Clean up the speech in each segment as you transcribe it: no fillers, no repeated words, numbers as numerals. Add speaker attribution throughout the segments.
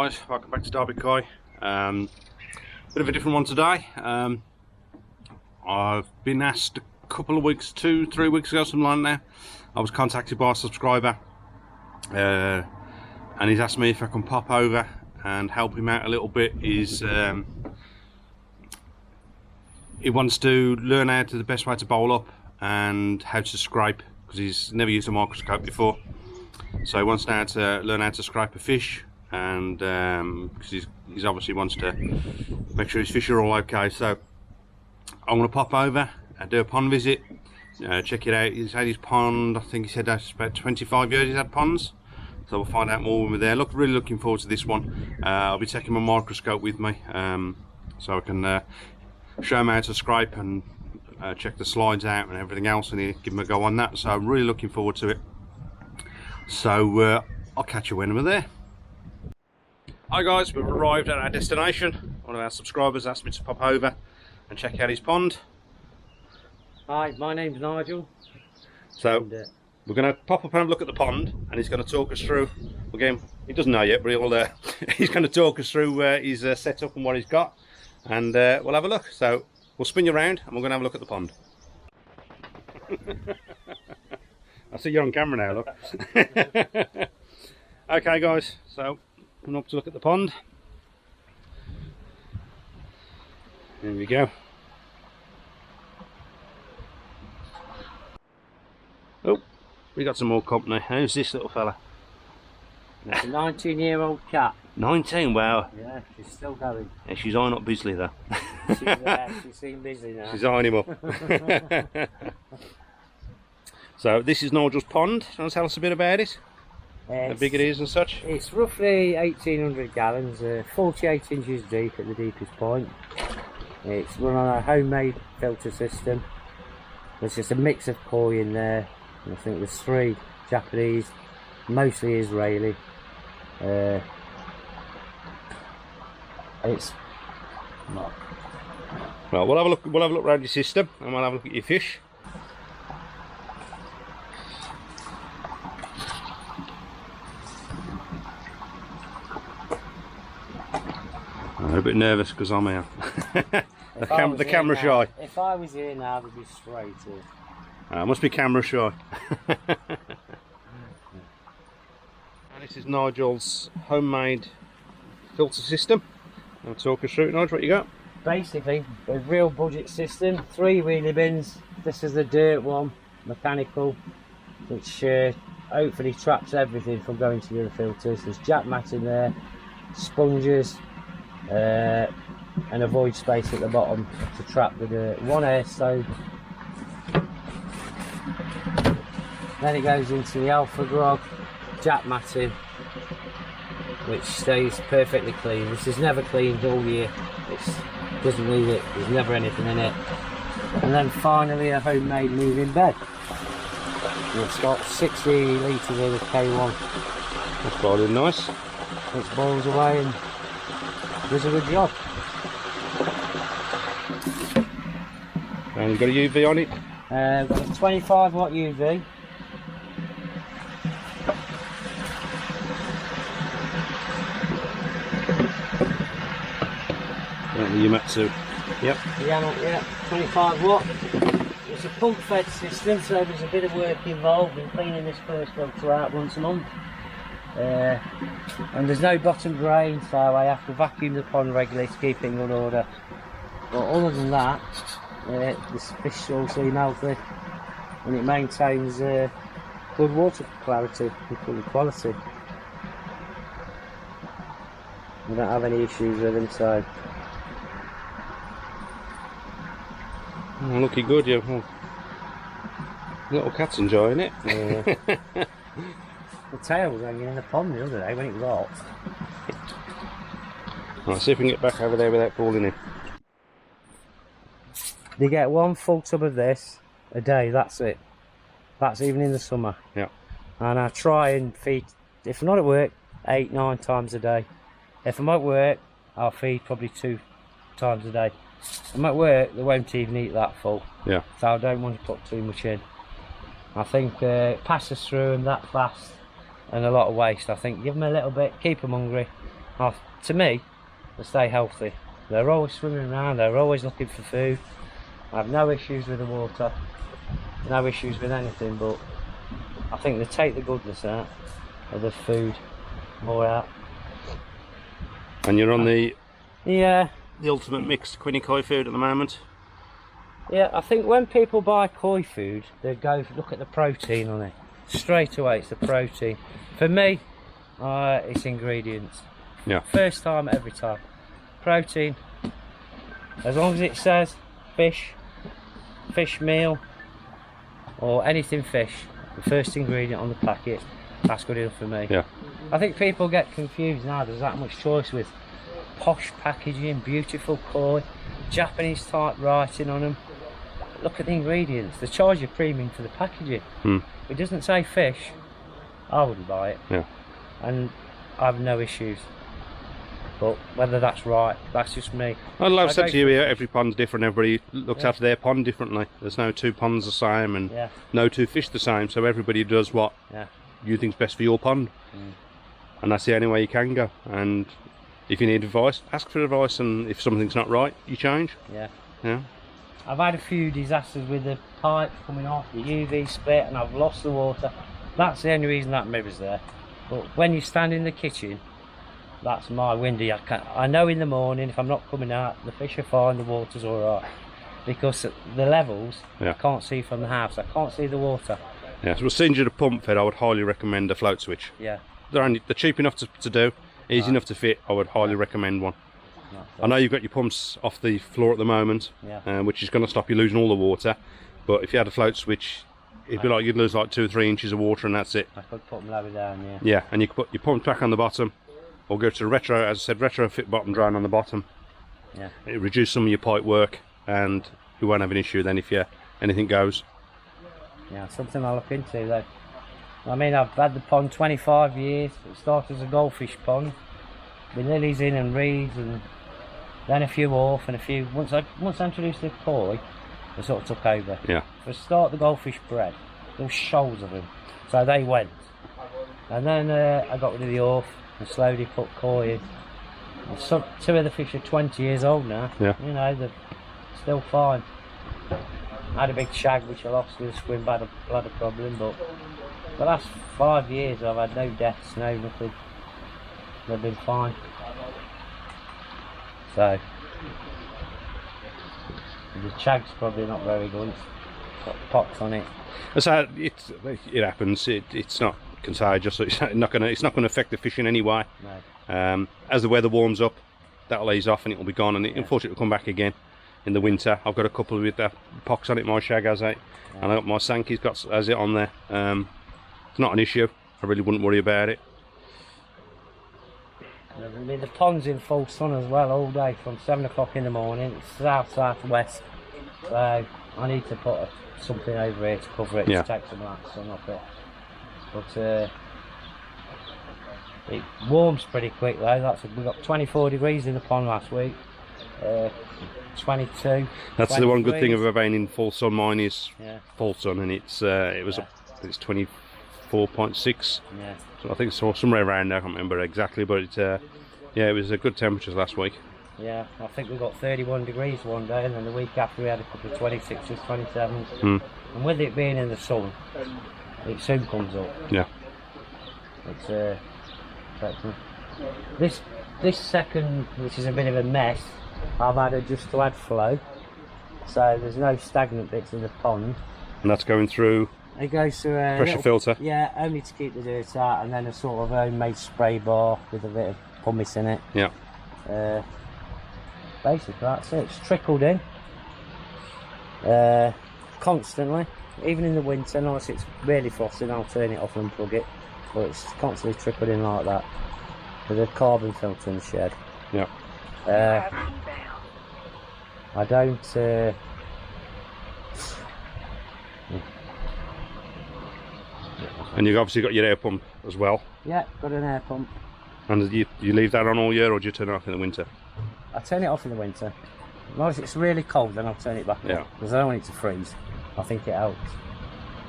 Speaker 1: guys, welcome back to Derby Koi. Bit of a different one today. I've been asked a couple of weeks, 2-3 weeks ago, something like that now. I was contacted by a subscriber and he's asked me if I can pop over and help him out a little bit. He wants to learn how to the best way to bowl up and how to scrape, because he's never used a microscope before. So he wants now to learn how to scrape a fish, and because he's obviously wants to make sure his fish are all okay. So I'm going to pop over and do a pond visit, check it out. He's had his pond, I think he said that's about 25 years he's had ponds. So we'll find out more when we're there. Really looking forward to this one. I'll be taking my microscope with me, so I can show him how to scrape and check the slides out and everything else, and give him a go on that. So I'm really looking forward to it. So I'll catch you when we're there. Hi guys, we've arrived at our destination. One of our subscribers asked me to pop over and check out his pond.
Speaker 2: Hi, my name's Nigel.
Speaker 1: So we're going to pop up and have a look at the pond, and he's going to talk us through. Again, he doesn't know yet, but he's going to talk us through his setup and what he's got, and we'll have a look. So we'll spin you around and we're going to have a look at the pond. I see you're on camera now, look. Okay guys, so I'm up to look at the pond. There we go. Oh, we got some more company. Who's this little fella?
Speaker 2: It's a 19-year-old cat.
Speaker 1: 19, wow.
Speaker 2: Yeah, she's still going.
Speaker 1: Yeah, she's eyeing up Bisley though.
Speaker 2: She seems busy now.
Speaker 1: She's eyeing him up. So this is Nigel's pond. Do you want to tell us a bit about it? How big it is and such?
Speaker 2: It's roughly 1,800 gallons, 48 inches deep at the deepest point. It's run on a homemade filter system. There's just a mix of koi in there. I think there's 3 Japanese, mostly Israeli. It's not.
Speaker 1: Well, we'll have a look. We'll have a look around your system, and we'll have a look at your fish. I'm a bit nervous because I'm here. the camera shy.
Speaker 2: If I was here now, they'd be straight here.
Speaker 1: I must be camera shy. And this is Nigel's homemade filter system. I'll talk us through it, Nigel. What you got?
Speaker 2: Basically, a real budget system. 3 wheelie bins. This is the dirt one, mechanical, which hopefully traps everything from going to the other filters. There's jack mat in there, sponges, and a void space at the bottom to trap the dirt. 1 air stove. Then it goes into the alpha grog, jack matting, which stays perfectly clean. This is never cleaned all year. It doesn't need it. There's never anything in it. And then finally a homemade moving bed. It's got 60 litres of the K1.
Speaker 1: That's quite nice.
Speaker 2: It boils away and does a good job.
Speaker 1: And you've got a UV on it?
Speaker 2: Got a 25 watt UV.
Speaker 1: The Yamatsu. Yep.
Speaker 2: Yeah, 25 watt. It's a pump fed system, so there's a bit of work involved in cleaning this first filter out once a month. And there's no bottom drain, so I have to vacuum the pond regularly to keep it in good order. But other than that, this fish all seem healthy, and it maintains good water clarity and good quality. We don't have any issues with them, so.
Speaker 1: Oh, looking good, yeah. Oh. Little cat's enjoying it.
Speaker 2: Yeah. The tail was hanging in the pond the other day when it was hot.
Speaker 1: Right, see if we can get back over there without falling in.
Speaker 2: They get 1 full tub of this a day, that's it. That's even in the summer.
Speaker 1: Yeah.
Speaker 2: And I try and feed, if I'm not at work, 8-9 times a day. If I'm at work, I'll feed probably 2 times a day. If I'm at work, they won't even eat that full.
Speaker 1: Yeah.
Speaker 2: So I don't want to put too much in. I think it passes through them that fast and a lot of waste. I think give them a little bit, keep them hungry, To me, they stay healthy. They're always swimming around, they're always looking for food. I have no issues with the water, no issues with anything, but I think they take the goodness out of the food more out.
Speaker 1: And you're on the
Speaker 2: Yeah.
Speaker 1: the ultimate mixed quinny koi food at the moment.
Speaker 2: Yeah, I think when people buy koi food, they go look at the protein on it. Straight away, it's the protein. For me, it's ingredients.
Speaker 1: Yeah.
Speaker 2: First time, every time. Protein. As long as it says fish, fish meal, or anything fish, the first ingredient on the packet, that's good enough for me.
Speaker 1: Yeah.
Speaker 2: I think people get confused now. There's that much choice with posh packaging, beautiful koi, Japanese type writing on them. Look at the ingredients. They charge you a premium for the packaging.
Speaker 1: Hmm.
Speaker 2: If it doesn't say fish, I wouldn't buy it.
Speaker 1: Yeah.
Speaker 2: And I have no issues. But whether that's right, that's just me.
Speaker 1: Well, I've said
Speaker 2: go
Speaker 1: to you
Speaker 2: for
Speaker 1: here,
Speaker 2: fish.
Speaker 1: every pond's different. Everybody looks after their pond differently. There's no two ponds the same, and
Speaker 2: Yeah.
Speaker 1: no two fish the same. So everybody does what
Speaker 2: Yeah.
Speaker 1: you think's best for your pond, and that's the only way you can go. And if you need advice, ask for advice, and if something's not right, you change.
Speaker 2: Yeah.
Speaker 1: Yeah.
Speaker 2: I've had a few disasters with the pipe coming off, the UV spit, and I've lost the water. That's the only reason that mirror's there. But when you stand in the kitchen, that's my window. I know in the morning if I'm not coming out, the fish are fine, the water's alright. Because the levels,
Speaker 1: Yeah.
Speaker 2: I can't see from the house, I can't see the water.
Speaker 1: Yeah. So, since you're a pump fed, I would highly recommend a float switch.
Speaker 2: Yeah.
Speaker 1: They're cheap enough to do, easy enough to fit. I would highly recommend one. I know you've got your pumps off the floor at the moment,
Speaker 2: Yeah.
Speaker 1: which is going to stop you losing all the water. But if you had a float switch, it'd be like you'd lose like 2 or 3 inches of water, and that's it.
Speaker 2: I could put them lower down, yeah.
Speaker 1: Yeah, and you can put your pumps back on the bottom, or go to the retro, as I said, retrofit bottom drain on the bottom.
Speaker 2: Yeah.
Speaker 1: It reduces some of your pipe work, and you won't have an issue then if anything goes.
Speaker 2: Yeah, something I'll look into though. I mean, I've had the pond 25 years. It started as a goldfish pond, with lilies in and reeds, and then a few off, and a few. Once I introduced the koi, they sort of took over.
Speaker 1: Yeah.
Speaker 2: For a start, the goldfish bred. There were shoals of them, so they went. And then I got rid of the off and slowly put koi in. And two of the fish are 20 years old now.
Speaker 1: Yeah.
Speaker 2: You know, they're still fine. I had a big shag which I lost with a swim bladder problem, but the last 5 years I've had no deaths, no nothing. They've been fine. So the shag's probably not very good. It's got pox on it.
Speaker 1: So it happens. It's not contagious. So it's not going to affect the fish in any way.
Speaker 2: No.
Speaker 1: As the weather warms up, that'll ease off and it'll be gone. And unfortunately, it'll come back again in the winter. I've got a couple with pox on it. My shag has it, and I got my Sankey's has it on there. It's not an issue. I really wouldn't worry about it.
Speaker 2: I mean, the pond's in full sun as well all day from 7 o'clock in the morning. It's south-southwest, so I need to put something over here to cover it, to take some of that sun off it. But it warms pretty quick though. We got 24 degrees in the pond last week. 22.
Speaker 1: That's the one good thing about being in full sun. Mine is full sun, and it's 24.6.
Speaker 2: Yeah.
Speaker 1: So I think it's somewhere around there. I can't remember exactly, but it was a good temperatures last week.
Speaker 2: Yeah, I think we got 31 degrees one day, and then the week after we had a couple of 26s, 27s. And with it being in the sun, it soon comes up.
Speaker 1: Yeah.
Speaker 2: It's this second, which is a bit of a mess, I've had just to add flow, so there's no stagnant bits in the pond.
Speaker 1: And that's going through.
Speaker 2: It goes through a
Speaker 1: pressure filter.
Speaker 2: Yeah, only to keep the dirt out, and then a sort of homemade spray bar with a bit of pumice in it.
Speaker 1: Yeah.
Speaker 2: Basically, that's it. It's trickled in constantly, even in the winter. Unless it's really frosting, I'll turn it off and plug it. But it's constantly trickled in like that with a carbon filter in the shed.
Speaker 1: Yeah.
Speaker 2: I don't.
Speaker 1: And you've obviously got your air pump as well.
Speaker 2: Yeah, got an air pump.
Speaker 1: And you leave that on all year, or do you turn it off in the winter?
Speaker 2: I turn it off in the winter. Unless it's really cold, then I'll turn it back on, because I don't want it to freeze. I think it helps.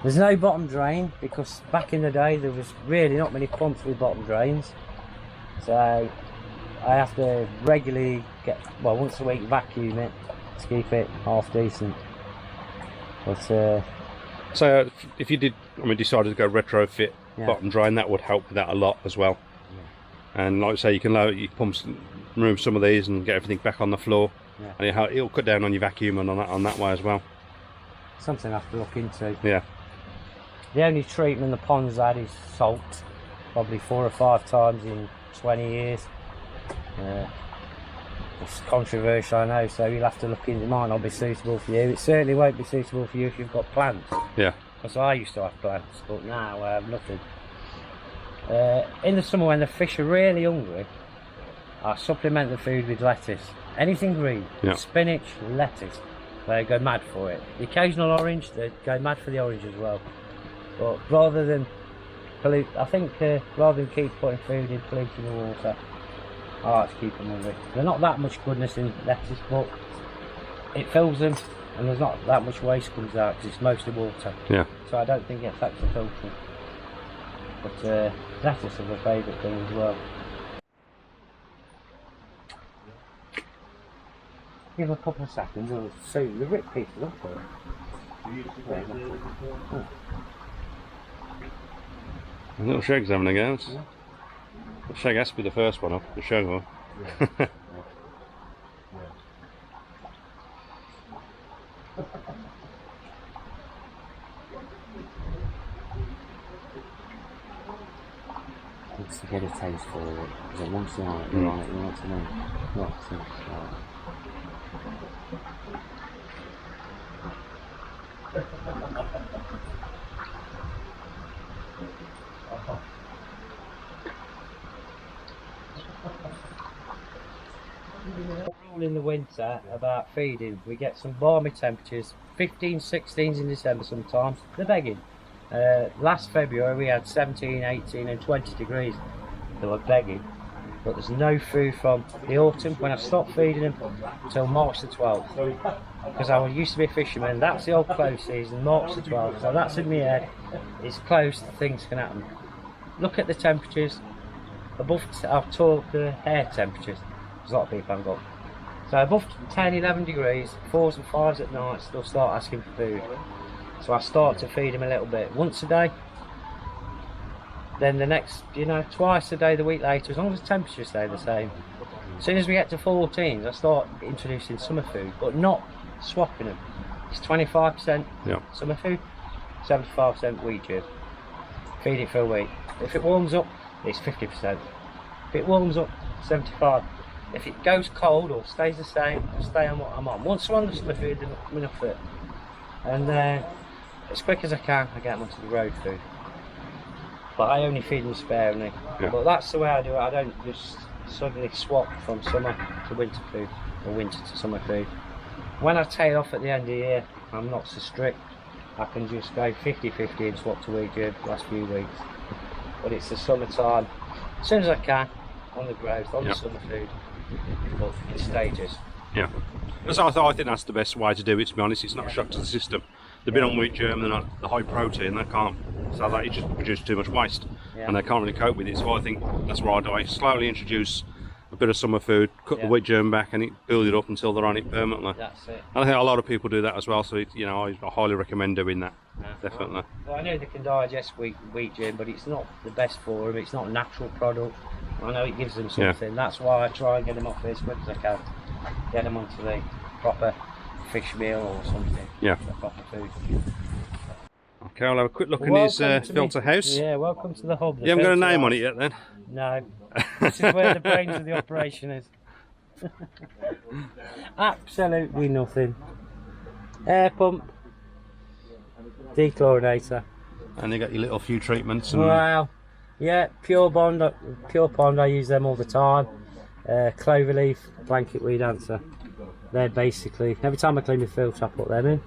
Speaker 2: There's no bottom drain, because back in the day there was really not many pumps with bottom drains. So I have to regularly once a week vacuum it to keep it half decent. But
Speaker 1: so if you decided to go retrofit
Speaker 2: Yeah.
Speaker 1: bottom drying, that would help with that a lot as well. And like I say, you can remove some of these and get everything back on the floor, and it'll cut down on your vacuum and on that way as well.
Speaker 2: Something I have to look into.
Speaker 1: Yeah.
Speaker 2: The only treatment the pond's had is salt, probably 4 or 5 times in 20 years. It's controversial, I know, so you'll have to look into it. It might not be suitable for you. It certainly won't be suitable for you if you've got plants.
Speaker 1: Yeah.
Speaker 2: Because I used to have plants, but now I have nothing. In the summer when the fish are really hungry, I supplement the food with lettuce. Anything green, spinach, lettuce, they go mad for it. The occasional orange, they go mad for the orange as well. But rather than pollute, I think rather than keep putting food in, polluting the water, I like to keep them hungry. There's not that much goodness in lettuce, but it fills them, and there's not that much waste comes out because it's mostly water.
Speaker 1: Yeah.
Speaker 2: So I don't think it affects the filtering. But lettuce is my favourite thing as well. Give them a couple of seconds and see the rip pieces up for it.
Speaker 1: A little shag's having a go. The shag has to be the first one up, the shag one.
Speaker 2: It's to get a taste for it, because it wants to like, you know what I mean? Not to rule in the winter about feeding, we get some balmy temperatures, 15, 16s in December sometimes, they're begging. Last February we had 17, 18 and 20 degrees, they were begging, but there's no food from the autumn when I stopped feeding them until March the 12th, because I used to be a fisherman. That's the old close season, March the 12th, so that's in my head. It's close, things can happen. Look at the temperatures above, I've talked the air temperatures, there's a lot of people haven't got. So above 10, 11 degrees, 4s and 5s at night, they'll start asking for food. So I start to feed them a little bit, once a day. Then the next, twice a day the week later, as long as the temperatures stay the same. As soon as we get to 14s, I start introducing summer food, but not swapping them. It's 25% summer food, 75% wheat germ. Feed it for a week. If it warms up, it's 50%. If it warms up, 75%. If it goes cold or stays the same, I'll stay on what I'm on. Once I'm on the summer food, then I'm enough for it. And as quick as I can, I get them onto the road food. But I only feed them sparingly. But that's the way I do it. I don't just suddenly swap from summer to winter food or winter to summer food. When I tail off at the end of the year, I'm not so strict. I can just go 50-50 and swap to wheat germ the last few weeks. But it's the summertime. As soon as I can, on the growth, on the summer food, but in stages.
Speaker 1: Yeah. So I think that's the best way to do it, to be honest. It's not a shock to the system. They've been on wheat germ, they're not the high protein, they can't, so that it just produces too much waste, and they can't really cope with it. So I think that's what I do. I slowly introduce a bit of summer food, cut the wheat germ back, and build it up until they're on it permanently.
Speaker 2: That's it.
Speaker 1: And I think a lot of people do that as well, so I highly recommend doing that, definitely.
Speaker 2: Well, I know they can digest wheat germ, but it's not the best for them, it's not a natural product. I know it gives them something, that's why I try and get them off it as quick as I can. Get them onto the proper fish meal or something.
Speaker 1: Yeah.
Speaker 2: Proper food.
Speaker 1: Okay, I'll have a quick look in his filter house.
Speaker 2: Yeah, welcome to the hub.
Speaker 1: You haven't got a name on it yet then?
Speaker 2: No. This is where the brains of the operation is. Absolutely nothing. Air pump. Dechlorinator.
Speaker 1: And you got your little few treatments. And
Speaker 2: Wow. Yeah, Pure Pond, I use them all the time. Cloverleaf, blanket weed answer. They're basically, every time I clean my filter I put them in.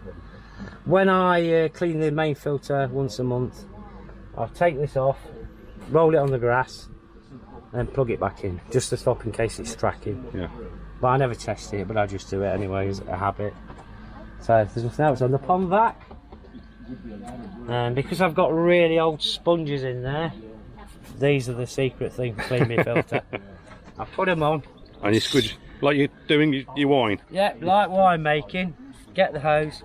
Speaker 2: When I clean the main filter once a month, I'll take this off, roll it on the grass and plug it back in, just to stop in case it's tracking.
Speaker 1: Yeah.
Speaker 2: But I never test it, but I just do it anyway as a habit. So there's nothing else on the pond vac. And because I've got really old sponges in there, these are the secret thing to clean my filter. I put them on.
Speaker 1: And you squid like you're doing your wine.
Speaker 2: Yeah, like wine making. Get the hose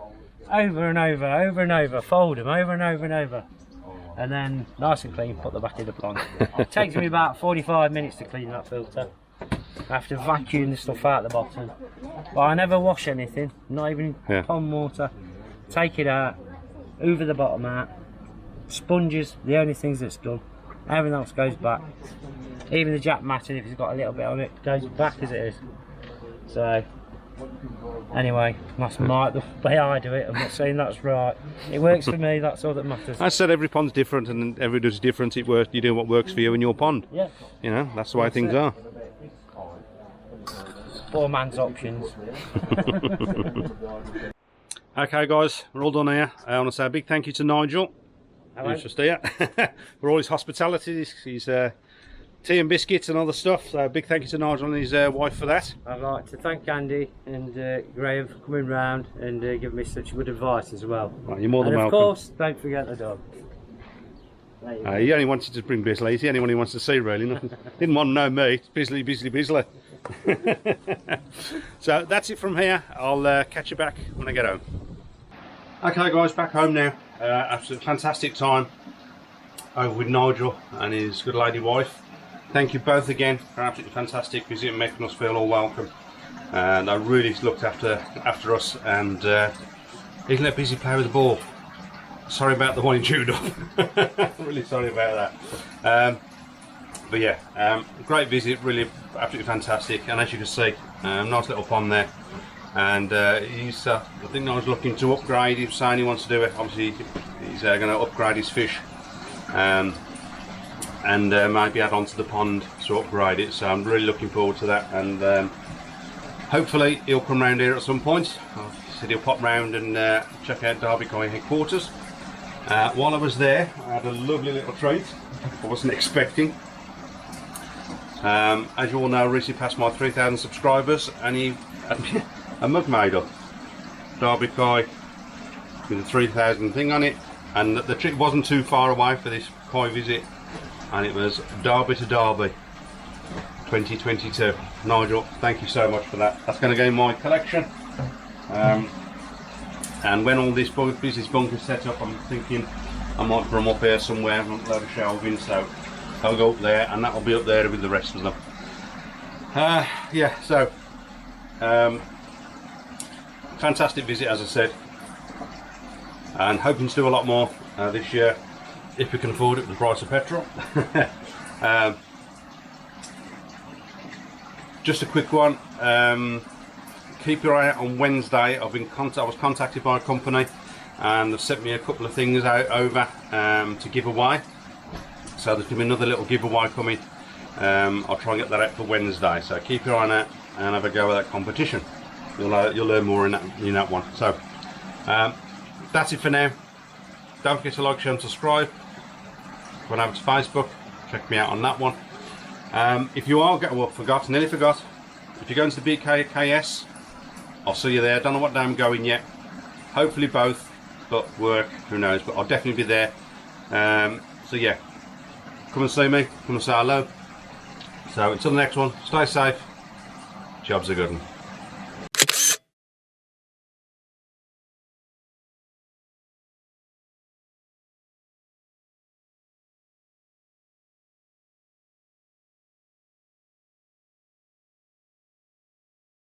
Speaker 2: over and over, fold them over and over, and then nice and clean, put them back in the pond. It takes me about 45 minutes to clean that filter. I have to vacuum the stuff out the bottom. But I never wash anything, not even pond water. Take it out, hoover the bottom out. Sponges, the only things that's done. Everything else goes back. Even the jack matting, if it's got a little bit on it, goes back as it is. So, anyway, that's the way I do it. I'm not saying that's right. It works for me, that's all that matters.
Speaker 1: I said every pond's different and every does different. You're doing what works for you in your pond.
Speaker 2: Yeah.
Speaker 1: You know, that's the way things are.
Speaker 2: Poor man's options.
Speaker 1: Okay guys, we're all done here. I want to say a big thank you to Nigel. He's just here. For all his hospitality, his tea and biscuits and other stuff. So big thank you to Nigel and his wife for that.
Speaker 2: I'd like to thank Andy and Graham for coming round and giving me such good advice as well.
Speaker 1: Right, you're more than
Speaker 2: and
Speaker 1: welcome.
Speaker 2: Of course, don't forget the dog.
Speaker 1: He only wanted to bring Bisley. He's the only one he wants to see really. Nothing. Didn't want to know me. It's Bisley, Bisley, Bisley. So that's it from here. I'll catch you back when I get home. Okay guys, back home now. Absolute fantastic time over with Nigel and his good lady wife. Thank you both again for an absolutely fantastic visit and making us feel all welcome. And I really looked after us, and he let Busy play with the ball. Sorry about the one he chewed up. Really sorry about that. But yeah, great visit, really absolutely fantastic. And as you can see, nice little pond there. And he's, I think I was looking to upgrade. He was saying he wants to do it. Obviously, he's going to upgrade his fish, and maybe add on to the pond to upgrade it. So I'm really looking forward to that. And hopefully he'll come round here at some point. He said he'll pop round and check out Derby Coy headquarters. While I was there, I had a lovely little treat. I wasn't expecting. As you all know, I recently passed my 3,000 subscribers, and he had me a mug made up, Derby Coy, with a 3,000 thing on it, and the trip wasn't too far away for this Coy visit, and it was Derby to Derby 2022. Nigel, thank you so much for that. That's going to go in my collection, and when all this business bunker's set up, I'm thinking I might put them up here somewhere, a load of shelving, so I'll go up there, and that'll be up there with the rest of them. Yeah, so fantastic visit, as I said, and hoping to do a lot more this year if we can afford it with the price of petrol. Just a quick one, keep your eye out on Wednesday. I was contacted by a company and they've sent me a couple of things over to give away, so there's going to be another little giveaway coming. I'll try and get that out for Wednesday, so keep your eye on that and have a go at that competition. You'll learn more in that one. So that's it for now. Don't forget to like, share and subscribe. Go on over to Facebook, check me out on that one. If you are nearly forgot, if you're going to the BKKS, I'll see you there. Don't know what day I'm going yet. Hopefully both, but work, who knows, but I'll definitely be there. So yeah, come and see me, come and say hello. So until the next one, stay safe. Job's a good one.